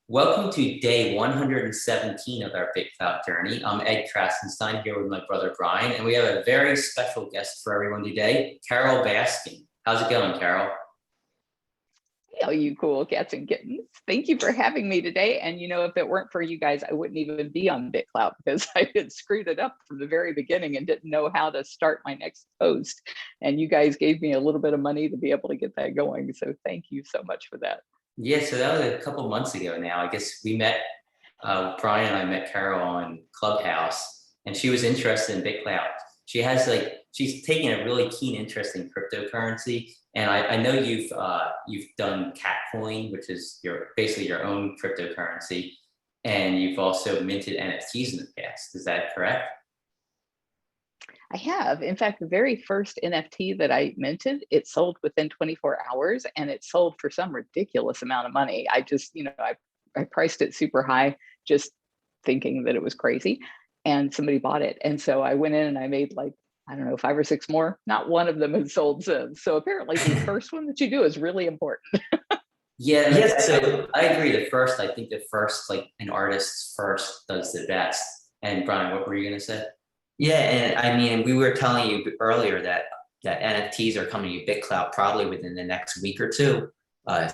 Welcome to day 117 of our BitClout journey. I'm Ed Krasenstein here with my brother Brian, and we have a very special guest for everyone today, Carole Baskin. How's it going, Carole? Hey, all you cool cats and kittens. Thank you for having me today. And if it weren't for you guys, I wouldn't even be on BitClout because I had screwed it up from the very beginning and didn't know how to start my next post. And you guys gave me a little bit of money to be able to get that going. So thank you so much for that. Yeah, so that was a couple months ago now. I guess we met, Brian and I met Carole on Clubhouse, and she was interested in BitClout. She's taken a really keen interest in cryptocurrency, and I know you've done Catcoin, which is basically your own cryptocurrency, and you've also minted NFTs in the past. Is that correct? I have. In fact, the very first NFT that I minted, it sold within 24 hours and it sold for some ridiculous amount of money. I just, I priced it super high, just thinking that it was crazy. And somebody bought it. And so I went in and I made like, I don't know, 5 or 6 more. Not one of them has sold since. So apparently the first one that you do is really important. Yeah, yes. So I agree. I think the first, like an artist's first does the best. And Brian, what were you gonna say? Yeah, and I mean, we were telling you earlier that NFTs are coming to BitClout probably within the next week or two.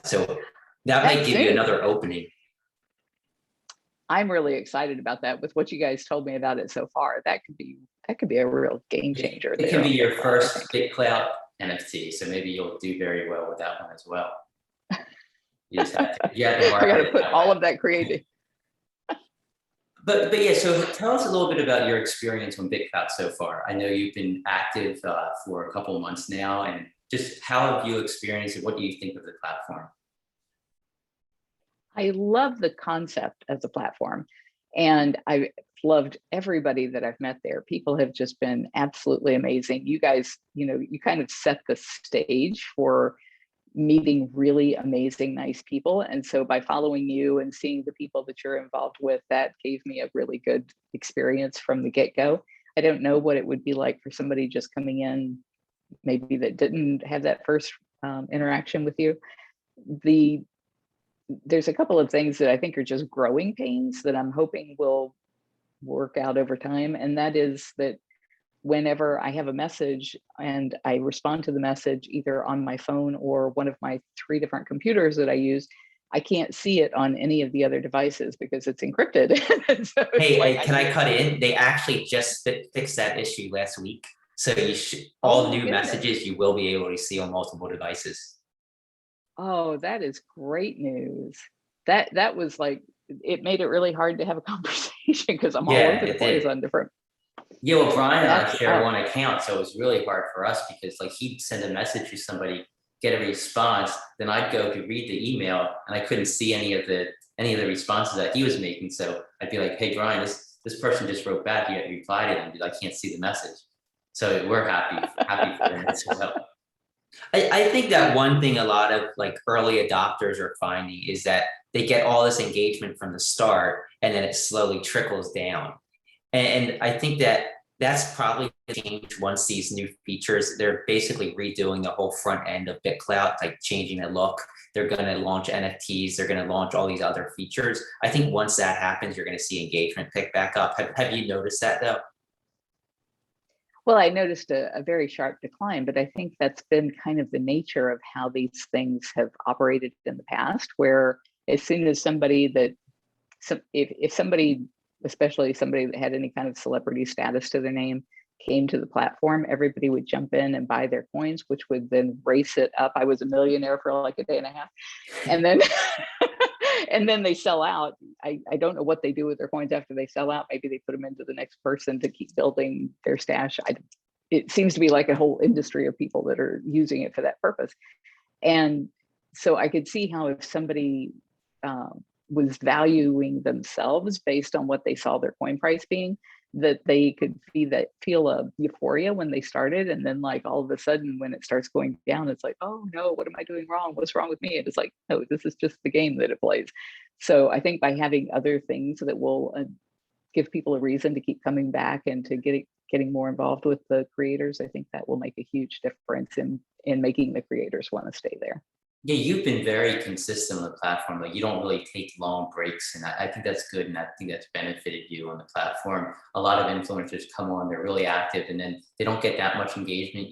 So that might give you another opening. I'm really excited about that with what you guys told me about it so far. That could be a real game changer. It can be your first BitClout NFT, so maybe you'll do very well with that one as well. You just have to, I got to put all of that creative. But yeah, so tell us a little bit about your experience on BitClout so far. I know you've been active for a couple of months now, and just how have you experienced it? What do you think of the platform? I love the concept as a platform, and I loved everybody that I've met there. People have just been absolutely amazing. You guys, you kind of set the stage for meeting really amazing, nice people. And so by following you and seeing the people that you're involved with, that gave me a really good experience from the get-go. I don't know what it would be like for somebody just coming in, maybe that didn't have that first interaction with you. There's a couple of things that I think are just growing pains that I'm hoping will work out over time. And that is that whenever I have a message and I respond to the message either on my phone or one of my 3 different computers that I use, I can't see it on any of the other devices because it's encrypted. So hey, can I cut in? They actually just fixed that issue last week. So all new messages you will be able to see on multiple devices. Oh, that is great news. That was like, it made it really hard to have a conversation because I'm all over the place on different. Yeah, well, Brian and I share one account, so it was really hard for us because like he'd send a message to somebody, get a response, then I'd go to read the email and I couldn't see any of the responses that he was making. So I'd be like, hey Brian, this person just wrote back, you replied to them, I can't see the message. So we're happy for that as well. I think that one thing a lot of like early adopters are finding is that they get all this engagement from the start and then it slowly trickles down. And I think that that's probably changed once these new features, they're basically redoing the whole front end of BitClout, like changing the look. They're going to launch NFTs. They're going to launch all these other features. I think once that happens, you're going to see engagement pick back up. Have you noticed that though? Well, I noticed a very sharp decline, but I think that's been kind of the nature of how these things have operated in the past, where as soon as if somebody, especially somebody that had any kind of celebrity status to their name, came to the platform, everybody would jump in and buy their coins, which would then race it up. I was a millionaire for like a day and a half. And then and then they sell out. I don't know what they do with their coins after they sell out. Maybe they put them into the next person to keep building their stash. It seems to be like a whole industry of people that are using it for that purpose. And so I could see how if somebody was valuing themselves based on what they saw their coin price being, that they could feel a euphoria when they started, and then like all of a sudden when it starts going down, it's like, oh no, what am I doing wrong? What's wrong with me? And it's like, no, this is just the game that it plays. So I think by having other things that will give people a reason to keep coming back and to getting more involved with the creators, I think that will make a huge difference in making the creators want to stay there. Yeah, you've been very consistent on the platform. Like you don't really take long breaks, and I think that's good, and I think that's benefited you on the platform. A lot of influencers come on, they're really active, and then they don't get that much engagement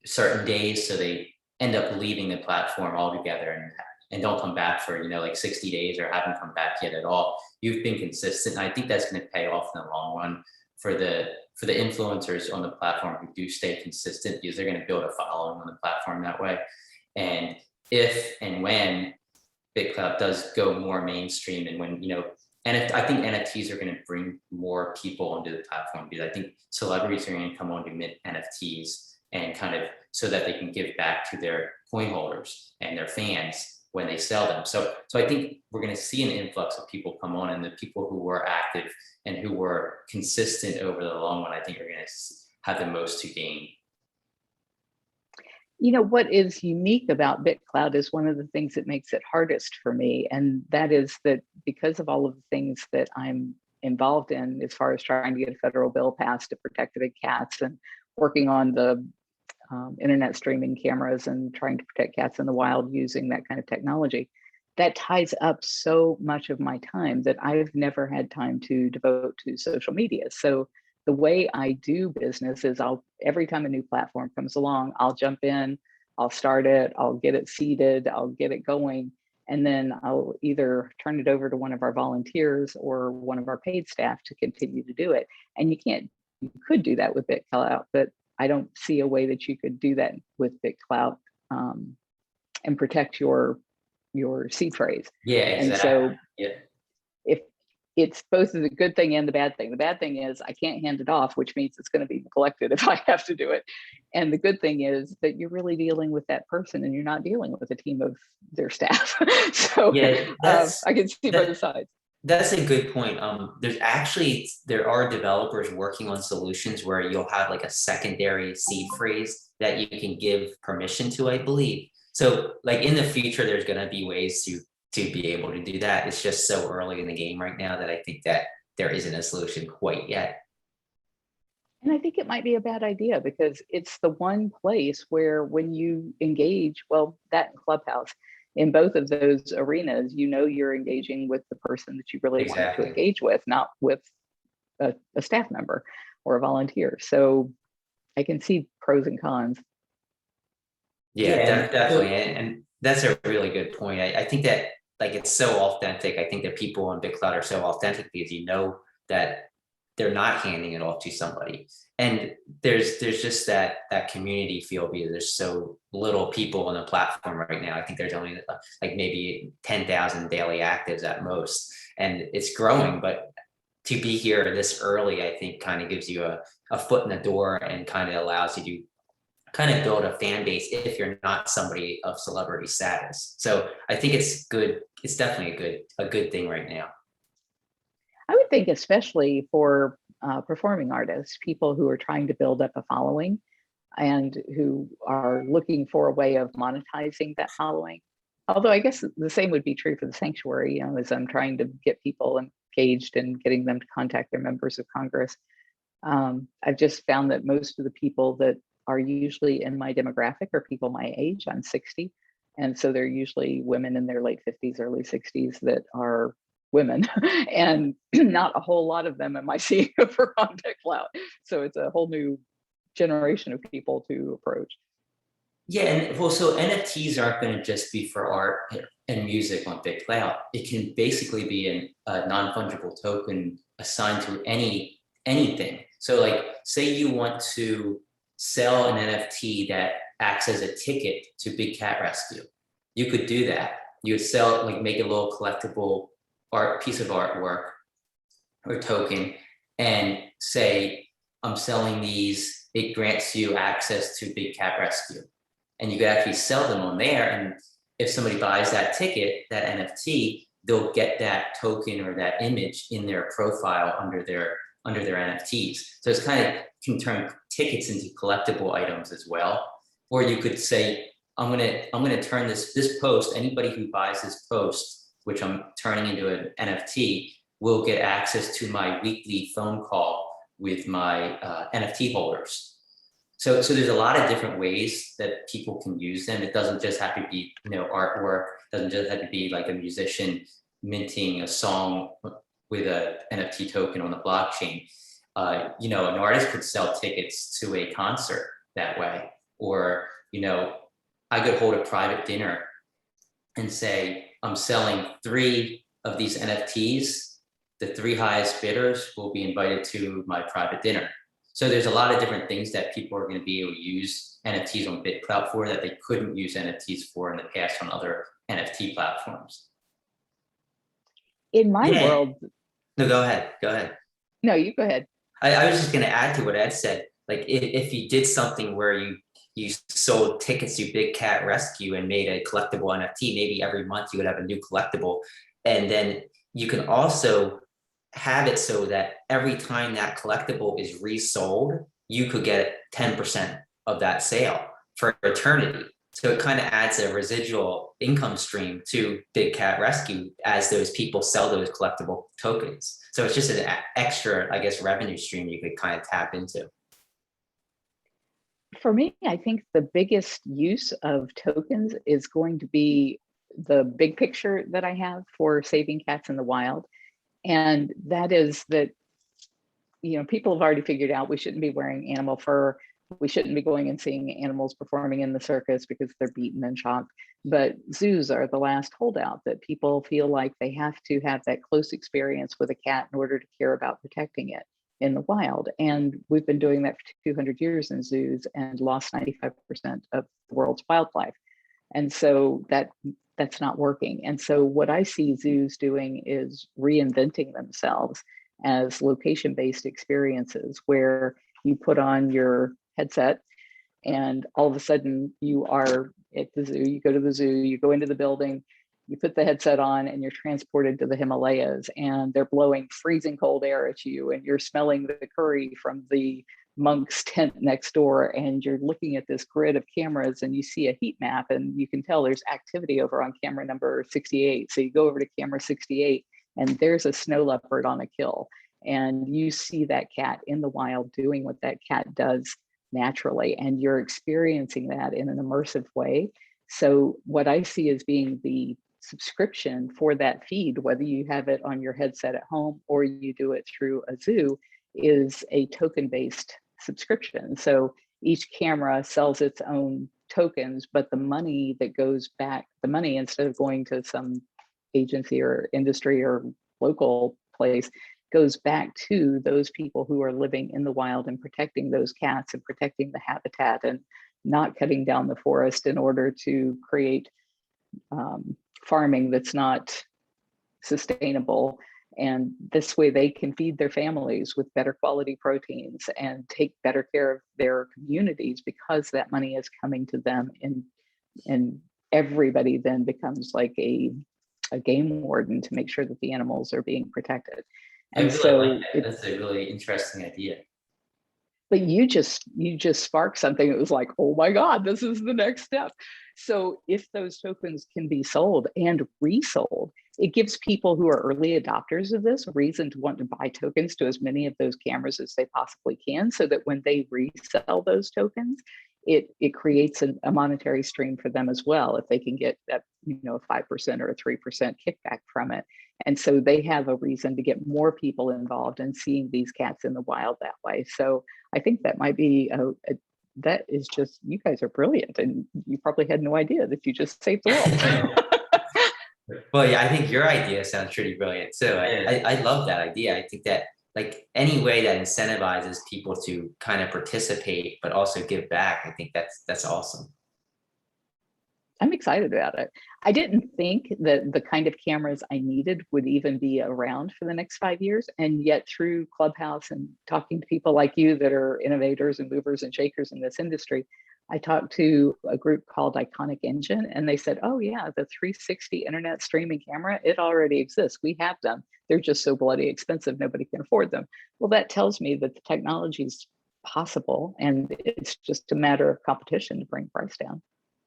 certain days, so they end up leaving the platform altogether and don't come back for like 60 days or haven't come back yet at all. You've been consistent, and I think that's going to pay off in the long run for the influencers on the platform who do stay consistent, because they're going to build a following on the platform that way. And if and when BitClout does go more mainstream, and when I think NFTs are going to bring more people onto the platform, because I think celebrities are going to come on to mint NFTs and kind of so that they can give back to their coin holders and their fans when they sell them. So I think we're going to see an influx of people come on, and the people who were active and who were consistent over the long run, I think are going to have the most to gain. What is unique about BitClout is one of the things that makes it hardest for me. And that is that because of all of the things that I'm involved in, as far as trying to get a federal bill passed to protect the big cats and working on the internet streaming cameras and trying to protect cats in the wild using that kind of technology, that ties up so much of my time that I've never had time to devote to social media. So the way I do business is every time a new platform comes along, I'll jump in, I'll start it, I'll get it seeded, I'll get it going, and then I'll either turn it over to one of our volunteers or one of our paid staff to continue to do it. And you could do that with BitClout, but I don't see a way that you could do that with BitClout and protect your seed phrase. Yeah, exactly. And so yeah. if it's both the good thing and the bad thing. The bad thing is I can't hand it off, which means it's going to be neglected if I have to do it. And the good thing is that you're really dealing with that person and you're not dealing with a team of their staff. So Yeah, I can see both sides. That's a good point. There are developers working on solutions where you'll have like a secondary seed phrase that you can give permission to, I believe. So like in the future, there's going to be ways to be able to do that. It's just so early in the game right now that I think that there isn't a solution quite yet. And I think it might be a bad idea because it's the one place where when you engage, well, that Clubhouse, in both of those arenas, you're engaging with the person that you really want to engage with, not with a staff member or a volunteer. So I can see pros and cons. Yeah, definitely. And that's a really good point. I think that like it's so authentic. I think that people on BitClout are so authentic because that they're not handing it off to somebody. And there's just that community feel because there's so little people on the platform right now. I think there's only like maybe 10,000 daily actives at most, and it's growing. But to be here this early, I think kind of gives you a foot in the door and kind of allows you to kind of build a fan base if you're not somebody of celebrity status. So I think it's good. It's definitely a good thing right now. I would think especially for performing artists, people who are trying to build up a following and who are looking for a way of monetizing that following. Although I guess the same would be true for the sanctuary, as I'm trying to get people engaged and getting them to contact their members of Congress. I've just found that most of the people that are usually in my demographic are people my age. I'm 60. And so they're usually women in their late 50s, early 60s that are women, and not a whole lot of them am I seeing over on BitClout. So it's a whole new generation of people to approach. Yeah, and well, so NFTs aren't going to just be for art and music on BitClout. It can basically be a non-fungible token assigned to anything. So like, say you want to sell an NFT that acts as a ticket to Big Cat Rescue. You could do that. You would sell, like make a little collectible piece of artwork or token and say, I'm selling these, it grants you access to Big Cat Rescue. And you could actually sell them on there. And if somebody buys that ticket, that NFT, they'll get that token or that image in their profile under their NFTs. So it's kind of can turn tickets into collectible items as well. Or you could say, I'm gonna turn this post, anybody who buys this post, which I'm turning into an NFT, will get access to my weekly phone call with my NFT holders. So there's a lot of different ways that people can use them. It doesn't just have to be, artwork. It doesn't just have to be like a musician minting a song with a NFT token on the blockchain. An artist could sell tickets to a concert that way, or I could hold a private dinner and say, I'm selling 3 of these NFTs. The 3 highest bidders will be invited to my private dinner. So there's a lot of different things that people are going to be able to use NFTs on BitClout for that they couldn't use NFTs for in the past on other NFT platforms. In my world. No, go ahead. Go ahead. No, you go ahead. I was just going to add to what Ed said. Like if you did something where you sold tickets to Big Cat Rescue and made a collectible NFT, maybe every month you would have a new collectible. And then you can also have it so that every time that collectible is resold, you could get 10% of that sale for eternity. So it kind of adds a residual income stream to Big Cat Rescue as those people sell those collectible tokens. So it's just an extra, I guess, revenue stream you could kind of tap into. For me, I think the biggest use of tokens is going to be the big picture that I have for saving cats in the wild. And that is that, people have already figured out we shouldn't be wearing animal fur. We shouldn't be going and seeing animals performing in the circus because they're beaten and shocked. But zoos are the last holdout that people feel like they have to have that close experience with a cat in order to care about protecting it in the wild. And we've been doing that for 200 years in zoos and lost 95% of the world's wildlife. And so that's not working. And so what I see zoos doing is reinventing themselves as location-based experiences where you put on your headset and all of a sudden you are at the zoo, you go to the zoo, you go into the building, you put the headset on and you're transported to the Himalayas and they're blowing freezing cold air at you and you're smelling the curry from the monk's tent next door and you're looking at this grid of cameras and you see a heat map and you can tell there's activity over on camera number 68. So you go over to camera 68 and there's a snow leopard on a kill and you see that cat in the wild doing what that cat does naturally and you're experiencing that in an immersive way. So what I see as being the subscription for that feed, whether you have it on your headset at home or you do it through a zoo, is a token-based subscription. So each camera sells its own tokens, but the money that goes back, instead of going to some agency or industry or local place, goes back to those people who are living in the wild and protecting those cats and protecting the habitat and not cutting down the forest in order to create farming that's not sustainable. And this way they can feed their families with better quality proteins and take better care of their communities because that money is coming to them and everybody then becomes like a game warden to make sure that the animals are being protected. And I really so like that. That's a really interesting idea. But you just sparked something that was like, oh my God, this is the next step. So if those tokens can be sold and resold, it gives people who are early adopters of this a reason to want to buy tokens to as many of those cameras as they possibly can, so that when they resell those tokens, it creates a monetary stream for them as well, if they can get that, a 5% or a 3% kickback from it. And so they have a reason to get more people involved in seeing these cats in the wild that way. So I think that might be that is just, you guys are brilliant, and you probably had no idea that you just saved the world. Well, yeah, I think your idea sounds pretty brilliant too. I love that idea. I think that like any way that incentivizes people to kind of participate but also give back, I think that's awesome. I'm excited about it. I didn't think that the kind of cameras I needed would even be around for the next 5 years. And yet through Clubhouse and talking to people like you that are innovators and movers and shakers in this industry, I talked to a group called Iconic Engine, and they said, oh yeah, the 360 internet streaming camera, it already exists. We have them. They're just so bloody expensive, nobody can afford them. Well, that tells me that the technology is possible, and it's just a matter of competition to bring price down.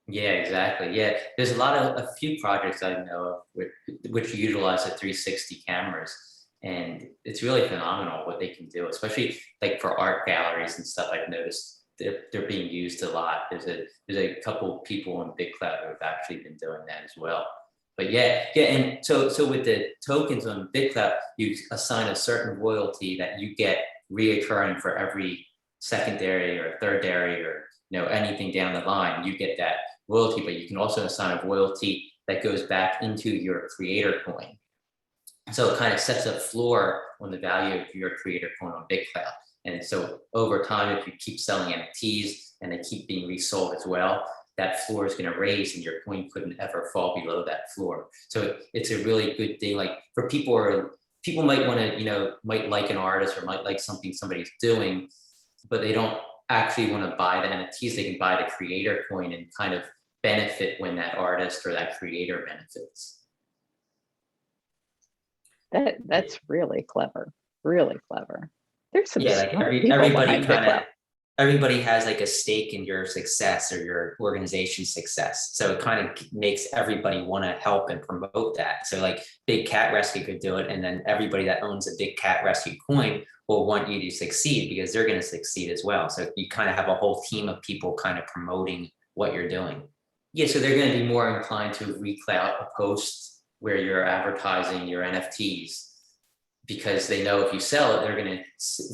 Yeah, exactly. Yeah, there's a few projects I know of which utilize the 360 cameras, and it's really phenomenal what they can do, especially like for art galleries and stuff. I've noticed they're being used a lot. There's a couple people on BitClout who have actually been doing that as well. But yeah, and so with the tokens on BitClout, you assign a certain royalty that you get reoccurring for every secondary or thirdary or anything down the line. You get that royalty, but you can also assign a royalty that goes back into your creator coin. So it kind of sets a floor on the value of your creator coin on BitClout. And so over time, if you keep selling NFTs and they keep being resold as well, that floor is going to raise and your coin couldn't ever fall below that floor. So it's a really good thing. Like for people, or people might want to, might like an artist or might like something somebody's doing, but they don't actually want to buy the NFTs. They can buy the creator coin and kind of benefit when that artist or that creator benefits. That's really clever. Really clever. There's some like everybody has like a stake in your success or your organization's success. So it kind of makes everybody want to help and promote that. So like Big Cat Rescue could do it, and then everybody that owns a Big Cat Rescue coin will want you to succeed because they're going to succeed as well. So you kind of have a whole team of people kind of promoting what you're doing. Yeah, so they're going to be more inclined to reclout a post where you're advertising your NFTs, because they know if you sell it, they're going to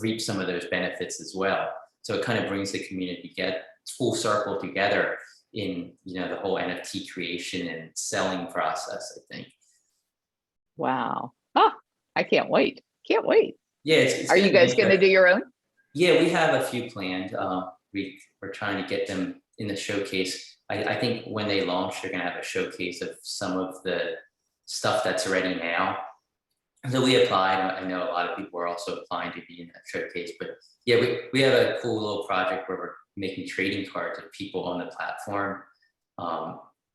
reap some of those benefits as well. So it kind of brings the community full circle together in the whole NFT creation and selling process, I think. Wow. Oh, I can't wait. Can't wait. Yeah. Are you guys going to do your own? Yeah, we have a few planned. We're trying to get them in the showcase. I think when they launch, they're going to have a showcase of some of the stuff that's ready now. So we applied. I know a lot of people are also applying to be in that showcase, but yeah, we have a cool little project where we're making trading cards of people on the platform.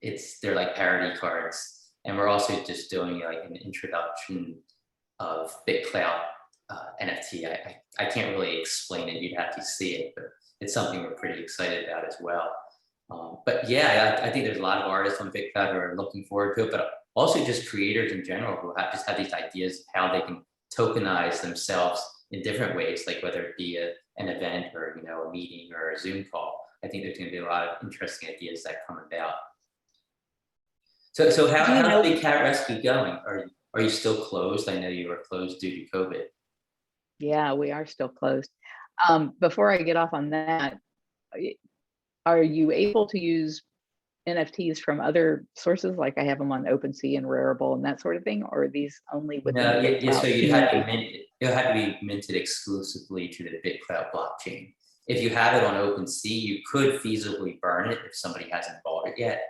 They're like parody cards, and we're also just doing like an introduction of BitClout NFT. I can't really explain it. You'd have to see it, but it's something we're pretty excited about as well. But yeah, I think there's a lot of artists on BitClout who are looking forward to it, but also just creators in general who just have these ideas of how they can tokenize themselves in different ways, like whether it be an event or a meeting or a Zoom call. I think there's going to be a lot of interesting ideas that come about. So how's Big Cat Rescue going? Are you still closed? I know you were closed due to COVID. Yeah, we are still closed. Before I get off on that, are you able to use NFTs from other sources? Like I have them on OpenSea and Rarible and that sort of thing, or are these only within No, the BitClout? so you have to be minted exclusively to the BitClout blockchain. If you have it on OpenSea, you could feasibly burn it if somebody hasn't bought it yet,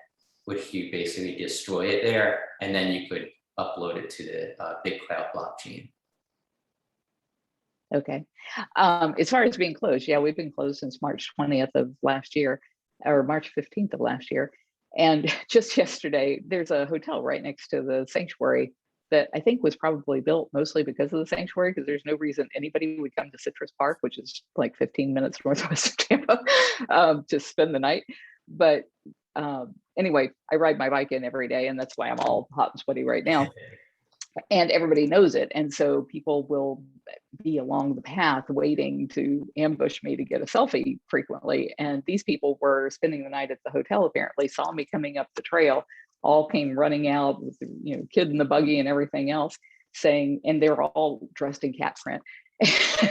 which you basically destroy it there, and then you could upload it to the BitClout blockchain. Okay. As far as being closed, yeah, we've been closed since March 20th of last year, or March 15th of last year. And just yesterday, there's a hotel right next to the sanctuary that I think was probably built mostly because of the sanctuary, because there's no reason anybody would come to Citrus Park, which is like 15 minutes northwest of Tampa, to spend the night. But anyway, I ride my bike in every day, and that's why I'm all hot and sweaty right now. And everybody knows it. And so people will be along the path waiting to ambush me to get a selfie frequently. And these people were spending the night at the hotel, apparently saw me coming up the trail, all came running out with, kid in the buggy and everything else, saying, and they were all dressed in cat print.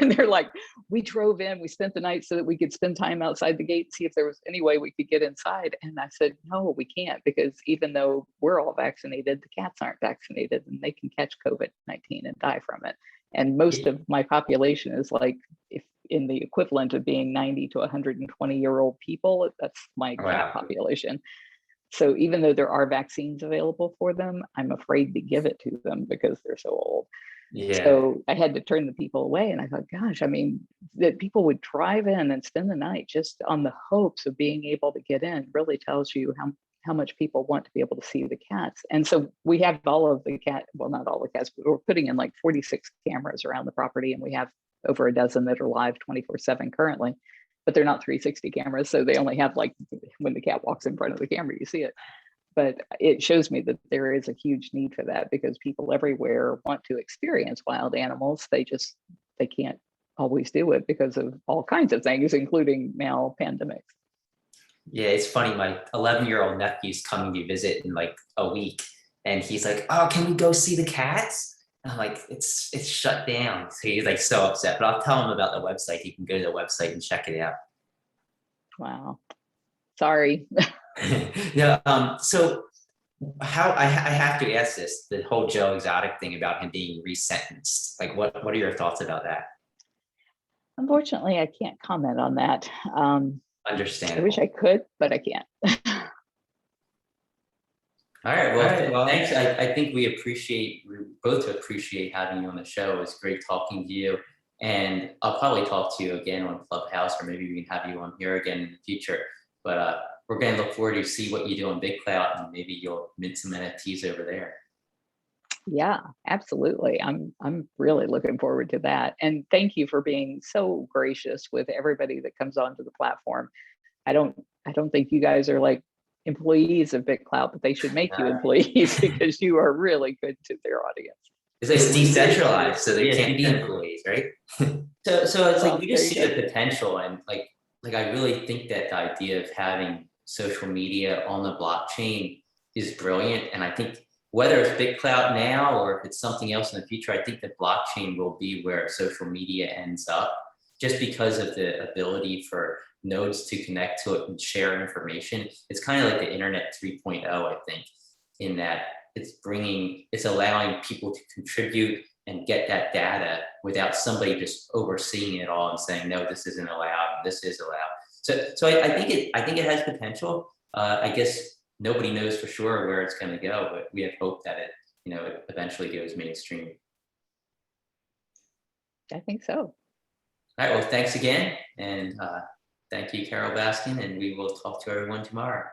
And they're like, we drove in, we spent the night so that we could spend time outside the gate, see if there was any way we could get inside. And I said, no, we can't, because even though we're all vaccinated, the cats aren't vaccinated and they can catch COVID-19 and die from it. And most of my population is like, if in the equivalent of being 90 to 120-year-old people, that's my cat population. So even though there are vaccines available for them, I'm afraid to give it to them because they're so old. Yeah. So I had to turn the people away. And I thought, gosh, I mean, that people would drive in and spend the night just on the hopes of being able to get in really tells you how much people want to be able to see the cats. And so we have all of the well, not all the cats, but we're putting in like 46 cameras around the property. And we have over a dozen that are live 24/7 currently, but they're not 360 cameras. So they only have like, when the cat walks in front of the camera, you see it. But it shows me that there is a huge need for that, because people everywhere want to experience wild animals. They can't always do it because of all kinds of things, including now pandemics. Yeah, it's funny. My 11-year-old nephew's coming to visit in like a week, and he's like, "Oh, can we go see the cats?" And I'm like, "It's shut down." So he's like so upset. But I'll tell him about the website. He can go to the website and check it out. Wow. Sorry. Yeah. So how I have to ask this, the whole Joe Exotic thing about him being resentenced. Like, what are your thoughts about that? Unfortunately, I can't comment on that. I wish Understandable. I could, but I can't. All right. All Well, right. Well, thanks. I think we both appreciate having you on the show. It was great talking to you. And I'll probably talk to you again on Clubhouse, or maybe we can have you on here again in the future. But we're going to look forward to see what you do on BitClout, and maybe you'll mint some NFTs over there. Yeah, absolutely. I'm really looking forward to that. And thank you for being so gracious with everybody that comes onto the platform. I don't think you guys are like employees of BitClout, but they should make you employees because you are really good to their audience. it's decentralized, so they can't be employees, right? So it's like we There just you see go. the potential, and like I really think that the idea of having social media on the blockchain is brilliant. And I think whether it's BitClout now or if it's something else in the future, I think the blockchain will be where social media ends up, just because of the ability for nodes to connect to it and share information. It's kind of like the internet 3.0, I think, in that it's allowing people to contribute and get that data without somebody just overseeing it all and saying, no, this isn't allowed, and this is allowed. So I think it has potential. I guess nobody knows for sure where it's going to go, but we have hope that it eventually goes mainstream. I think so. All right. Well, thanks again, and thank you, Carole Baskin, and we will talk to everyone tomorrow.